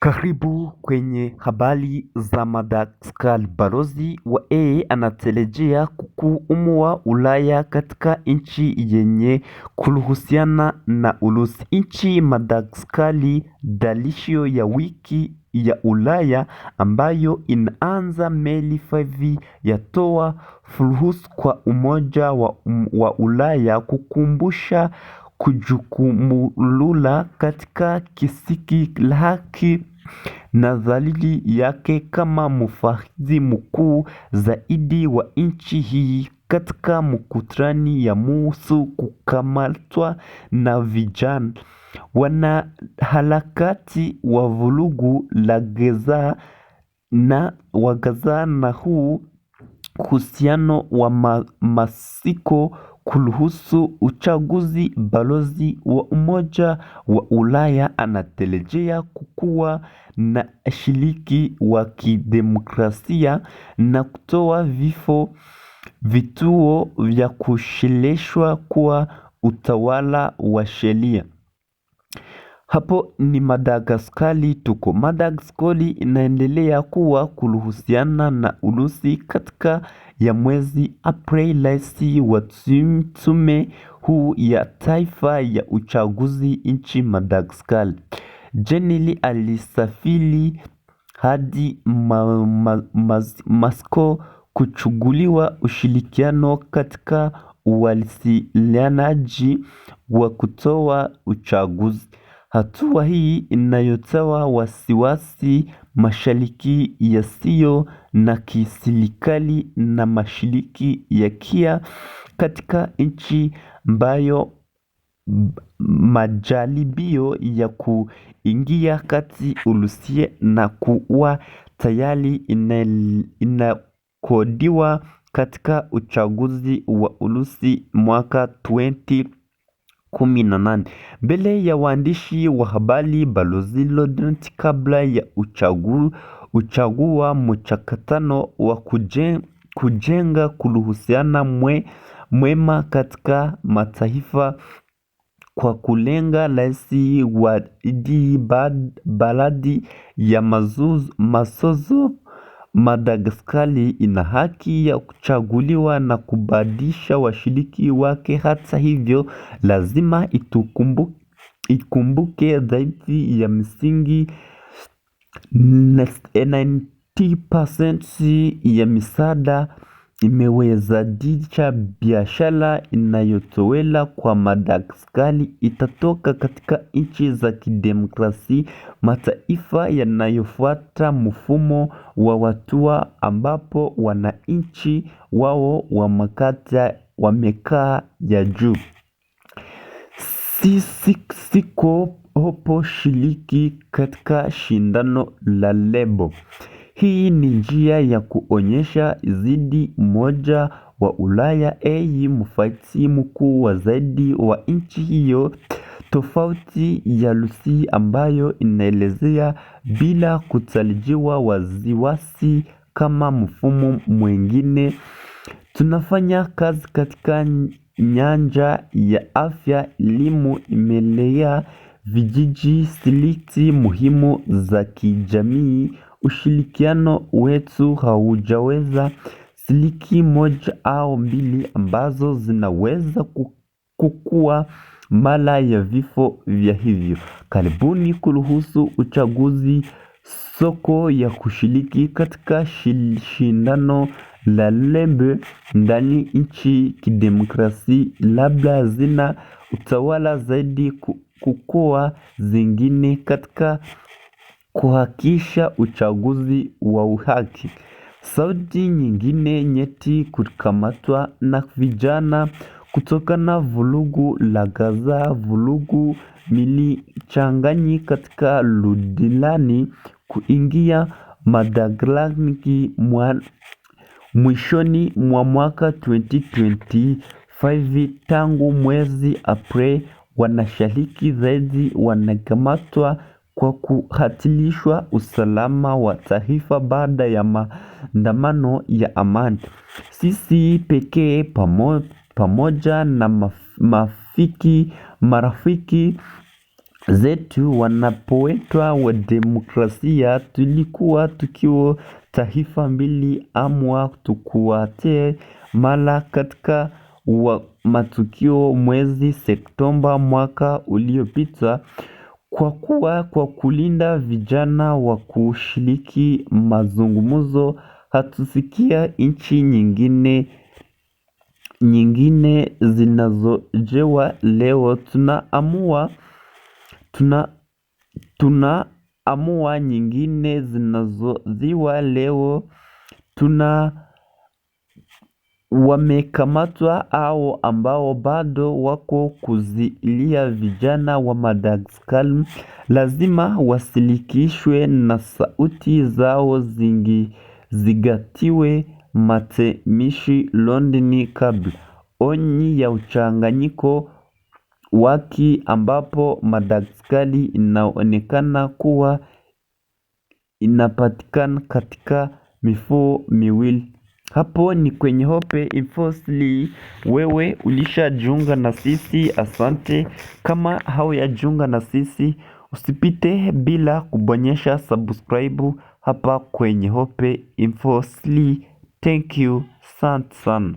Karibu kwenye habari za Madagascar. Balozi wa anatarajia kuamua Ulaya katika nchi yenye kuhusiana na Urusi. Nchi Madagascar dalisho ya wiki ya Ulaya ambayo inaanza Mei 5 yatoa fursa kwa Umoja wa Ulaya kukumbusha kujukumulula katika kisiki laki na dhalili yake kama mfadhili mkuu zaidi wa nchi hii katika mkutano ya muhusu kukamatwa na vijana wanaharakati wa vurugu la Gaza na huu uhusiano wa masiko kuhusu uchaguzi. Balozi wa Umoja wa Ulaya anatarajia kuwa na shiriki wa kidemokrasia na kutoa vituo vya kusheleshwa kwa utawala wa sheria. Hapo ni Madagaskari tuko. Madagaskari inaendelea kuwa kuhusiana na Urusi katika ya mwezi Aprili. Rais wa tume huu ya taifa ya uchaguzi nchi Madagaskar Jenili alisafiri hadi Moscow kuchuguliwa ushirikiano katika uwasilianaji wa kutoa uchaguzi. Hatua hii inayotoa wasiwasi mashariki yasiyo na kiserikali na mashiriki ya kia katika nchi ambayo majaribio ya kuingia kati Urusi na kuwa tayari inakodiwa katika uchaguzi wa Urusi mwaka 2018. Mbele ya waandishi wa habari, Balozi Laurent kabla ya uchagua mchakatano wa kujenga kuhusiana mwema katika mataifa kwa kulenga rais wa baladi ya masozo. Madagaskari ina haki ya kuchaguliwa na kubadilisha washiriki wake. Hata hivyo, lazima ikumbuke dhaifu ya msingi. 90% ya misaada imewezesha biashara inayotowela kwa Madagaskari itatoka katika nchi za kidemokrasia, mataifa yanayofuata mfumo wa watua ambapo wananchi wao wamekaa ya juu. Siko hopo shiriki katika shindano la lebo. Hii ni njia ya kuonyesha zidi Umoja wa Ulaya mfadhili mkuu wa zaidi wa nchi hiyo, tofauti ya Urusi ambayo inaelezea bila kutarajiwa wasiwasi kama mfumo mwingine. Tunafanya kazi katika nyanja ya afya, elimu, imelea vijiji, siliti muhimu za kijamii. Ushirikiano wetu haujaweza siliki moja au mbili ambazo zinaweza kukua mara ya vifo vya hivyo. Karibuni kuruhusu uchaguzi, soko ya kushiriki katika shindano la lebe ndani nchi kidemokrasia labda zina utawala zaidi kukua zingine katika kuhakisha uchaguzi wa uhaki. Sauti nyingine nyeti kukamatwa na vijana kutokana vurugu la Gaza. Vurugu milichanganyi katika Ludilani kuingia Madagascar mwishoni mwa mwaka 2025. Tangu mwezi Aprili, wanashiriki zaidi wanakamatwa kwa kuhatilishwa usalama wa taifa baada ya maandamano ya amani. Sisi pekee pamoja na marafiki zetu wanapowetwa wa demokrasia, tulikuwa tukiwa taifa mbili amwa tukuwate mala katika matukio mwezi Septemba mwaka uliopita, kwa kulinda vijana wa kushiriki mazungumzo. Hatusikia nchi nyingine zinazojewa leo tunaamua nyingine zinazoziwa leo wamekamatwa au ambao bado wako kuzilia vijana wa Madagascar lazima wasilikishwe na sauti zao zingatiwe matemishi London kabla onyi ya uchanganyiko waki ambapo Madagascar inaonekana kuwa inapatikana katika mifumo miwili. Hapo ni kwenye Hope Infosli. Wewe ulishajiunga na sisi, asante. Kama haujajiunga na sisi, usipite bila kubonyesha subscribe hapa kwenye Hope Infosli. Thank you sana.